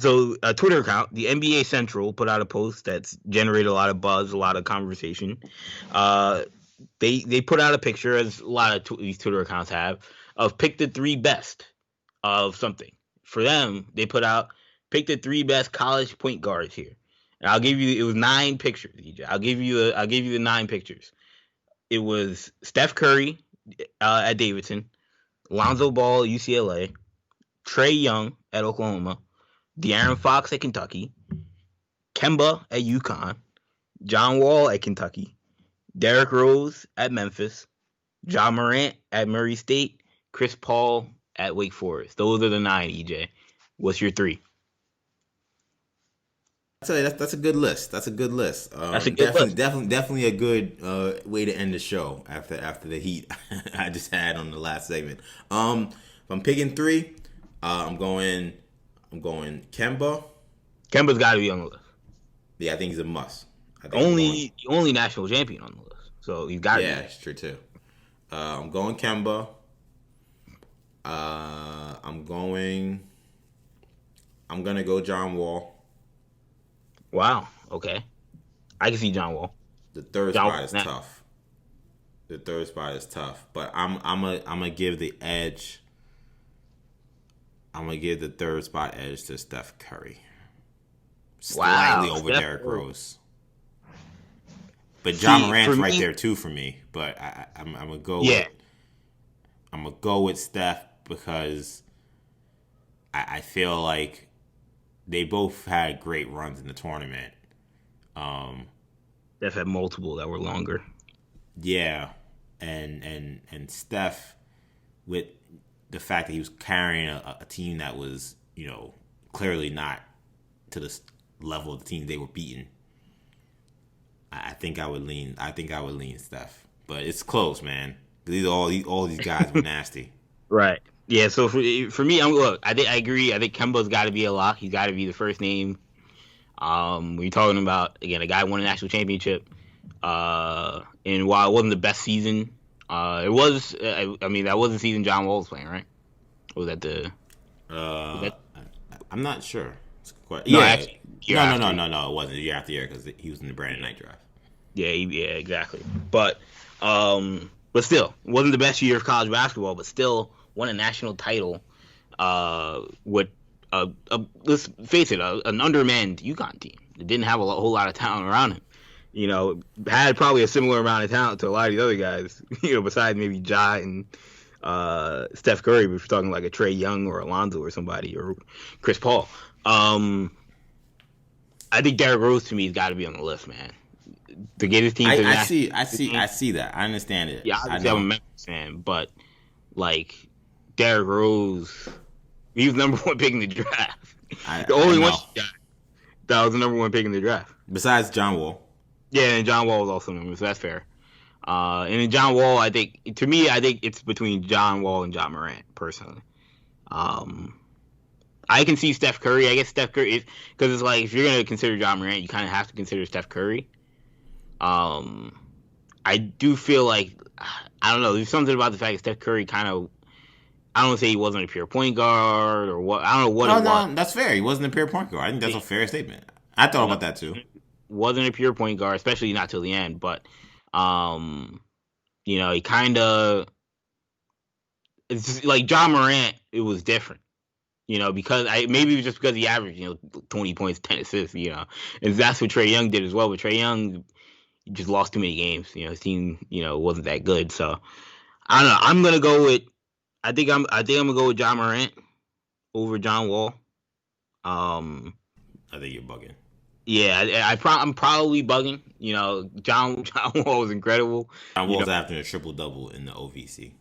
So a Twitter account, the NBA Central, put out a post that's generated a lot of buzz, a lot of conversation. Uh, they put out a picture, as a lot of these Twitter accounts have, of pick the three best of something. For them, they put out pick the three best college point guards here. And I'll give you, it was 9 pictures, DJ. I'll give you the 9 pictures. It was Steph Curry at Davidson, Lonzo Ball at UCLA, Trae Young at Oklahoma, De'Aaron Fox at Kentucky, Kemba at UConn, John Wall at Kentucky, Derrick Rose at Memphis, Ja Morant at Murray State, Chris Paul at Wake Forest. Those are the 9, EJ. What's your 3? I tell you, that's a good list. That's a good list. That's a good list. Definitely a good way to end the show after the heat I just had on the last segment. If I'm picking 3, I'm going Kemba. Kemba's got to be on the list. Yeah, I think he's a must. The only national champion on the list, so he's got to. Yeah, it's true too. I'm going Kemba. I'm gonna go John Wall. Wow. Okay. I can see John Wall. The third spot is tough. The third spot is tough, but I'm gonna give the edge. I'm gonna give the third spot edge to Steph Curry. Slightly over Derrick Rose. But John Morant's right there too for me. But I'm gonna go. Yeah. I'm gonna go with Steph because I feel like they both had great runs in the tournament. Steph had multiple that were longer. Yeah, and Steph, with the fact that he was carrying a team that was, clearly not to the level of the team they were beating. I think I would lean Steph, but it's close, man. All these guys were nasty. Right. Yeah. So for me, I agree. I think Kemba's got to be a lock. He's got to be the first name. We're talking about, again, a guy who won a national championship. And while it wasn't the best season, it was. I mean, that was the season John Wall was playing, right? Or was that the? I'm not sure. No, yeah. No. It wasn't year after year because he was in the Brandon Knight draft. Yeah, exactly. But still, it wasn't the best year of college basketball, but still won a national title with let's face it, an undermanned UConn team. It didn't have a whole lot of talent around him. Had probably a similar amount of talent to a lot of these other guys, besides maybe Ja and Steph Curry, but if you're talking like a Trae Young or Alonzo or somebody, or Chris Paul. I think Derrick Rose, to me, has got to be on the list, man. To get his team to I see that. I understand it. Yeah, I'm a Memphis fan, but like Derrick Rose, he was number 1 pick in the draft. The only one that was the number 1 pick in the draft. Besides John Wall. Yeah, and John Wall was also number, so that's fair. And in John Wall, I think it's between John Wall and John Morant, personally. I can see Steph Curry. I guess Steph Curry, because it's like, if you're going to consider John Morant, you kind of have to consider Steph Curry. I do feel like, I don't know, there's something about the fact that Steph Curry kind of, I don't want to say he wasn't a pure point guard or what. I don't know what it was. No, that's fair. He wasn't a pure point guard. I think that's a fair statement. I thought about that too. Wasn't a pure point guard, especially not till the end. But, he kind of, it's just like John Morant, it was different. Because maybe it was just because he averaged, 20 points, 10 assists, and that's what Trae Young did as well. But Trae Young just lost too many games. His team, wasn't that good. So I don't know. I'm gonna go with. I think I'm gonna go with John Morant over John Wall. I think you're bugging. Yeah, I'm probably bugging. John Wall was incredible. John Wall's after a triple-double in the OVC.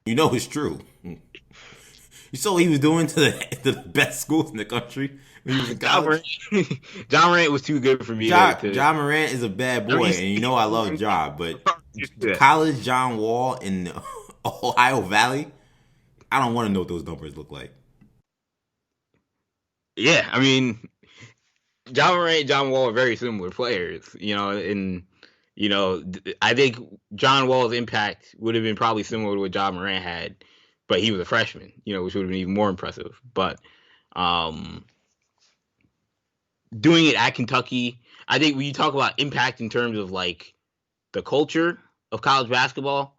It's true. You saw what he was doing to the best schools in the country when he was in college. John Morant was too good for me. John Morant is a bad boy, and I love Ja, but college John Wall in the Ohio Valley, I don't want to know what those numbers look like. Yeah, I mean, John Morant and John Wall are very similar players, and I think John Wall's impact would have been probably similar to what John Morant had, but he was a freshman, which would have been even more impressive. But um, doing it at Kentucky, I think when you talk about impact in terms of like the culture of college basketball,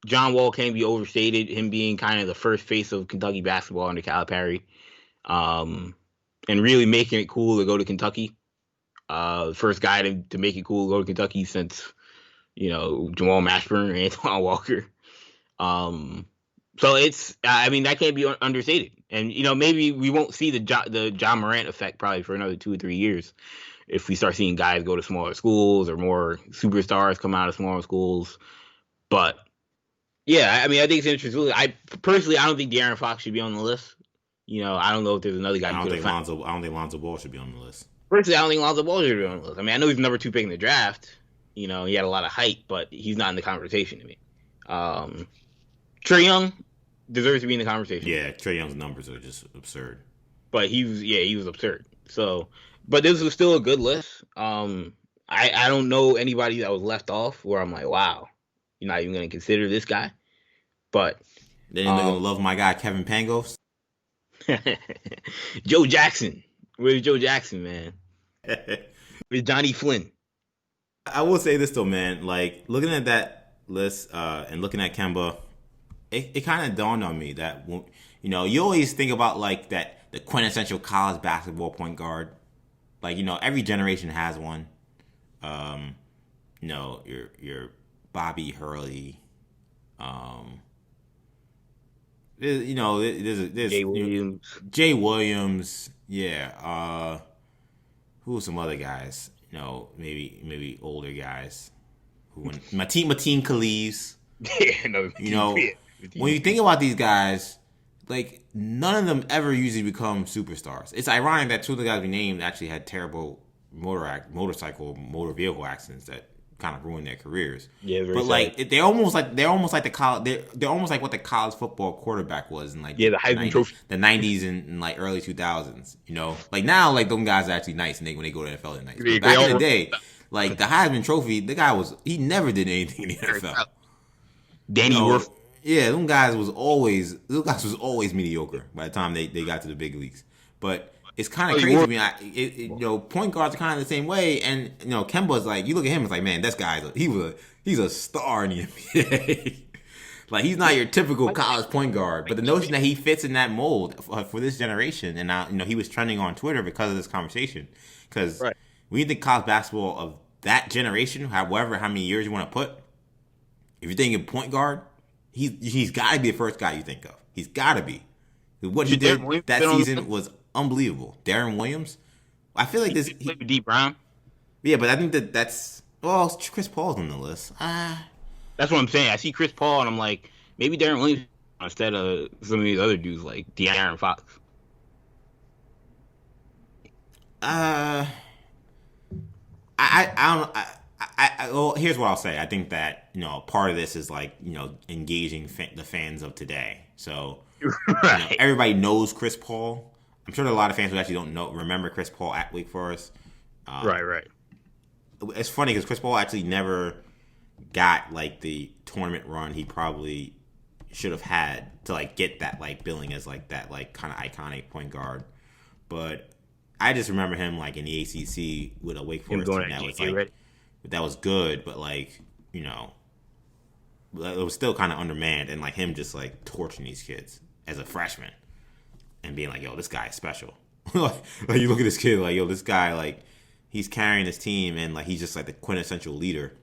John Wall can't be overstated. Him being kind of the first face of Kentucky basketball under Calipari, and really making it cool to go to Kentucky. First guy to make it cool to go to Kentucky since Jamal Mashburn and Antoine Walker. So that can't be understated. And maybe we won't see the John Morant effect probably for another 2 or 3 years if we start seeing guys go to smaller schools or more superstars come out of smaller schools. But yeah, I think it's interesting. I don't think De'Aaron Fox should be on the list. I don't know if there's another guy. I don't think Lonzo Ball should be on the list. Personally, I don't think Lonzo Ball should be on the list. I know he's number 2 pick in the draft. He had a lot of height, but he's not in the conversation to me. Trae Young deserves to be in the conversation. Yeah, Trae Young's numbers are just absurd. But he was absurd. So, but this was still a good list. I don't know anybody that was left off where I'm like, wow, you're not even going to consider this guy. But then you're going to love my guy Kevin Pangos. Joe Jackson. Where's Joe Jackson, man? Where's Johnny Flynn? I will say this though, man. Like looking at that list and looking at Kemba, it kind of dawned on me that you always think about like the quintessential college basketball point guard. Like every generation has one. Your Bobby Hurley. There's Jay Williams. Jay Williams. Yeah. Who are some other guys? Maybe older guys. Mateen Khalifs. When you think about these guys, like none of them ever usually become superstars. It's ironic that 2 of the guys we named actually had terrible motor vehicle accidents that kind of ruined their careers. Yeah, but like they're almost like the college. They're almost like what the college football quarterback was in like the Heisman Trophy, the 90s and like early 2000s. Like now, like those guys are actually nice, and when they go to the NFL, they're nice. But back in the day, like the Heisman Trophy, the guy he never did anything in the NFL. Danny Wolf. Yeah, those guys was always mediocre by the time they got to the big leagues. But it's kind of crazy to me. Point guards are kind of the same way, and Kemba's like, you look at him, it's like, man, this guy's he's a star in the NBA. Like he's not your typical college point guard, but the notion that he fits in that mold for this generation, and now he was trending on Twitter because of this conversation. Because when you think college basketball of that generation, however how many years you want to put, if you're thinking point guard, he's got to be the first guy you think of. He's got to be. What he did that season was unbelievable. Darren Williams. I feel like this. Deep Brown. Yeah, but I think that's Chris Paul's on the list. That's what I'm saying. I see Chris Paul, and I'm like, maybe Darren Williams instead of some of these other dudes like De'Aaron Fox. I well, here's what I'll say. I think that part of this is like engaging the fans of today. So everybody knows Chris Paul. I'm sure there are a lot of fans who actually don't remember Chris Paul at Wake Forest. Right. It's funny because Chris Paul actually never got like the tournament run he probably should have had to like get that like billing as like that like kind of iconic point guard. But I just remember him like in the ACC with a Wake Forest team that was like that was good, but like it was still kind of undermanned, and like him just like torching these kids as a freshman and being like, yo, this guy is special. Like you look at this kid like, yo, this guy like he's carrying his team, and like he's just like the quintessential leader.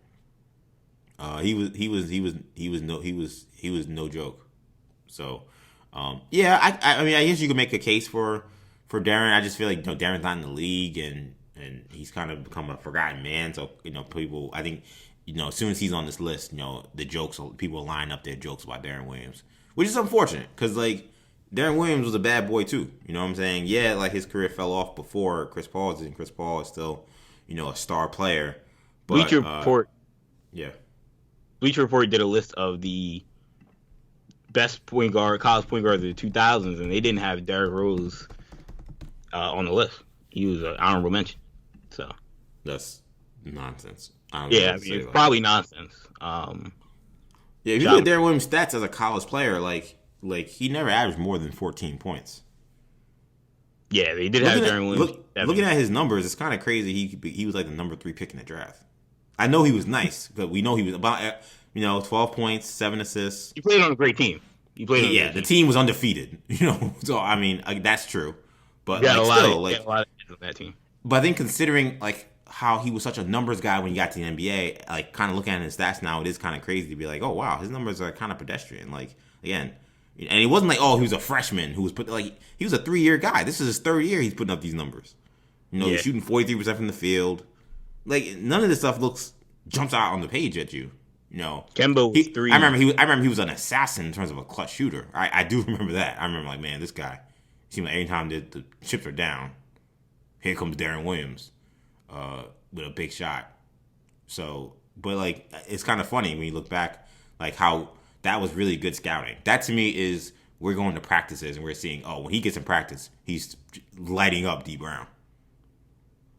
He was no joke. So yeah, I mean I guess you could make a case for Darren. I just feel like Darren's not in the league, and he's kind of become a forgotten man. So people, I think as soon as he's on this list, the jokes, people line up their jokes about Darren Williams, which is unfortunate because like Darren Williams was a bad boy too. You know what I'm saying? Yeah, like his career fell off before Chris Paul's, and Chris Paul is still a star player. But, Bleacher Report. Yeah. Bleacher Report did a list of the best college point guards of the 2000s, and they didn't have Derrick Rose on the list. He was an honorable mention. So that's nonsense. It's probably nonsense. Yeah, if you look at Darren Williams' stats as a college player, like Like, he never averaged more than 14 points. Yeah, they did have Darren Williams. Looking at his numbers, it's kind of crazy. He was like the number 3 pick in the draft. I know he was nice, but we know he was about 12 points, 7 assists. He played on a great team. The team was undefeated. So I mean, that's true. But a lot of on that team. But I think considering like how he was such a numbers guy when he got to the NBA, like kind of looking at his stats now, it is kind of crazy to be like, oh wow, his numbers are kind of pedestrian. Like again. And it wasn't like, he was a freshman who was he was a 3-year guy. This is his 3rd year he's putting up these numbers. He's shooting 43% from the field. Like, none of this stuff jumps out on the page at you. Kemba was 3. I remember he was an assassin in terms of a clutch shooter. I do remember that. I remember like, man, this guy, it seemed like every time the chips are down, here comes Darren Williams with a big shot. So, but like, it's kind of funny when you look back, like how that was really good scouting. That to me is, we're going to practices and we're seeing, when he gets in practice, he's lighting up D Brown.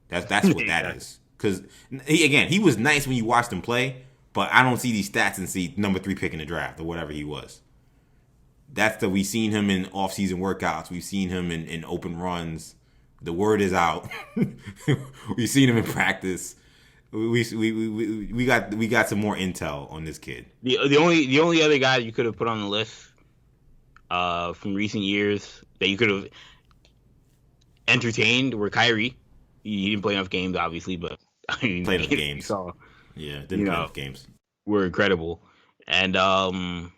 That's what that is. Because he was nice when you watched him play, but I don't see these stats and see number 3 pick in the draft or whatever he was. We've seen him in off-season workouts. We've seen him in open runs. The word is out. We've seen him in practice. We got some more intel on this kid. The only other guy you could have put on the list from recent years that you could have entertained were Kyrie. He didn't play enough games, obviously, but played enough games. So, didn't play enough games. Were incredible, and then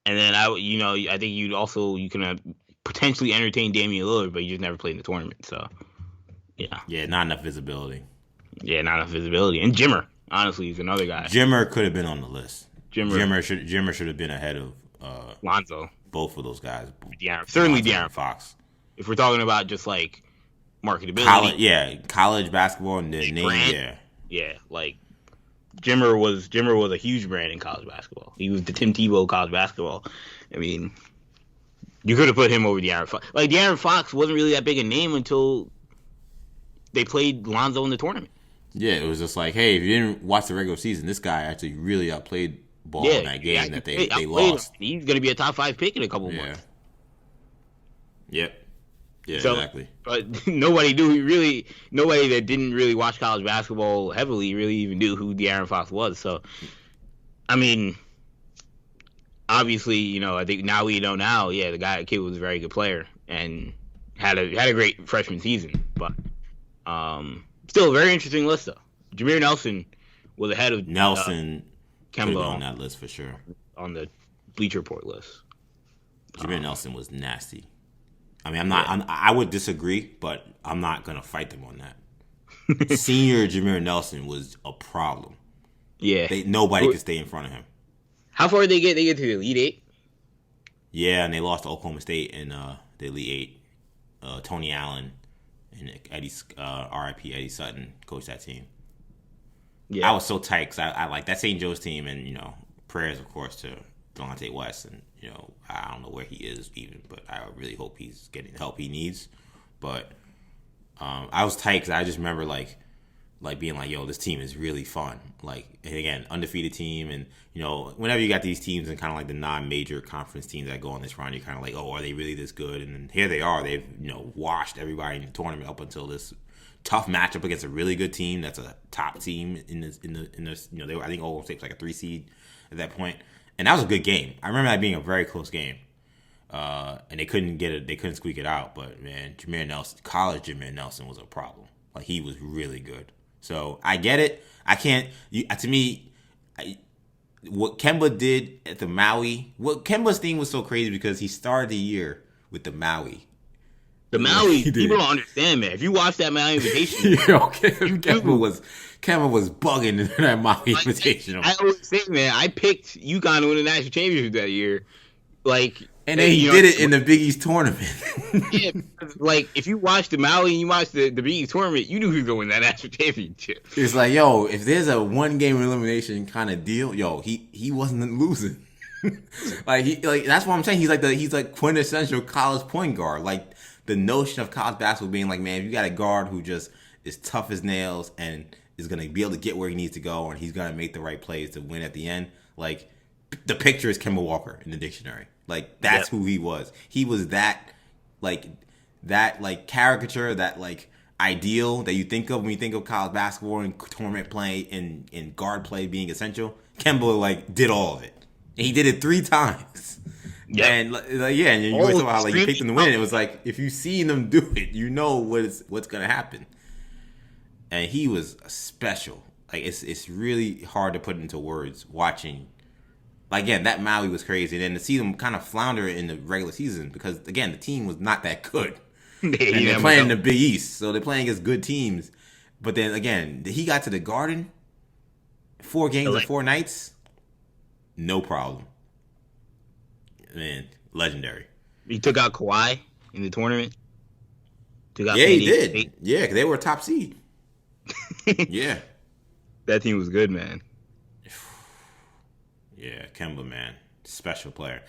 I think you can potentially entertain Damian Lillard, but he just never played in the tournament. So not enough visibility. Yeah, not enough visibility. And Jimmer, honestly, is another guy. Jimmer could have been on the list. Jimmer should have been ahead of Lonzo. Both of those guys. Certainly De'Aaron Fox. If we're talking about just like marketability. College basketball and the name. Yeah, like Jimmer was a huge brand in college basketball. He was the Tim Tebow of college basketball. I mean, you could have put him over De'Aaron Fox. Like, De'Aaron Fox wasn't really that big a name until they played Lonzo in the tournament. Yeah, it was just like, hey, if you didn't watch the regular season, this guy actually really outplayed ball in that game that they lost. He's going to be a top 5 pick in a couple months. Yep. Yeah, exactly. But nobody that didn't really watch college basketball heavily really even knew who De'Aaron Fox was. So, I mean, obviously, I think now we know now, the kid was a very good player and had a great freshman season. But still a very interesting list, though. Jameer Nelson was ahead of Kemba on that list for sure. On the Bleacher Report list. Jameer Nelson was nasty. I mean, I would disagree, but I'm not going to fight them on that. Senior Jameer Nelson was a problem. Yeah. Nobody could stay in front of him. How far did they get? They get to the Elite Eight? Yeah, and they lost to Oklahoma State in the Elite Eight. Tony Allen and R.I.P. Eddie Sutton coached that team. Yeah. I was so tight because I like that St. Joe's team, and, prayers, of course, to Delonte West, and I don't know where he is even, but I really hope he's getting the help he needs. But I was tight because I just remember like being like, yo, this team is really fun. Like, and again, undefeated team, and whenever you got these teams and kind of like the non-major conference teams that go on this run, you're kind of like, oh, are they really this good? And then here they are. They've washed everybody in the tournament up until this tough matchup against a really good team that's a top team in this. They were, I think Oklahoma State was like a 3 seed at that point. And that was a good game. I remember that being a very close game. And they couldn't get it. They couldn't squeak it out. But, man, college Jameer Nelson was a problem. Like, he was really good. So, I get it. I can't. What Kemba did at the Maui. Kemba's thing was so crazy because he started the year with the Maui. The Maui, people don't understand, man. If you watch that Maui Invitation, Kemba was bugging in that Maui Invitation. I always say, man, I picked UConn to win the national championship that year. And then he did it in the Big East tournament. Yeah, if you watch the Maui and you watch the Big East tournament, you knew he was going to win that national championship. It's like, yo, if there's a 1-game elimination kind of deal, yo, he wasn't losing. That's what I'm saying. He's like quintessential college point guard. Like, the notion of college basketball being like, man, if you got a guard who just is tough as nails and is going to be able to get where he needs to go and he's going to make the right plays to win at the end, like, the picture is Kemba Walker in the dictionary. Like that's who he was. He was that caricature, that like ideal that you think of when you think of college basketball and tournament play and guard play being essential. Kemba like did all of it. And he did it 3 times. Yeah, and and you always talk about how like you picked them to win. It was like if you see them do it, you know what's gonna happen. And he was special. Like it's really hard to put into words watching. Like, again, that Maui was crazy. And then to see them kind of flounder in the regular season because, again, the team was not that good. And they're playing in the Big East, so they're playing against good teams. But then, again, he got to the Garden, 4 games and 4 nights, no problem. Man, legendary. He took out Kawhi in the tournament. Yeah, he did. Yeah, because they were a top seed. Yeah. That team was good, man. Yeah, Kemba, man. Special player.